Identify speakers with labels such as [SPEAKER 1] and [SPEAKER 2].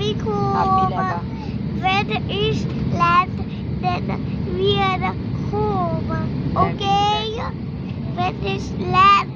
[SPEAKER 1] Happy
[SPEAKER 2] Happy
[SPEAKER 1] home.
[SPEAKER 2] Laga.
[SPEAKER 1] When is land, then we are home. Okay? When is land.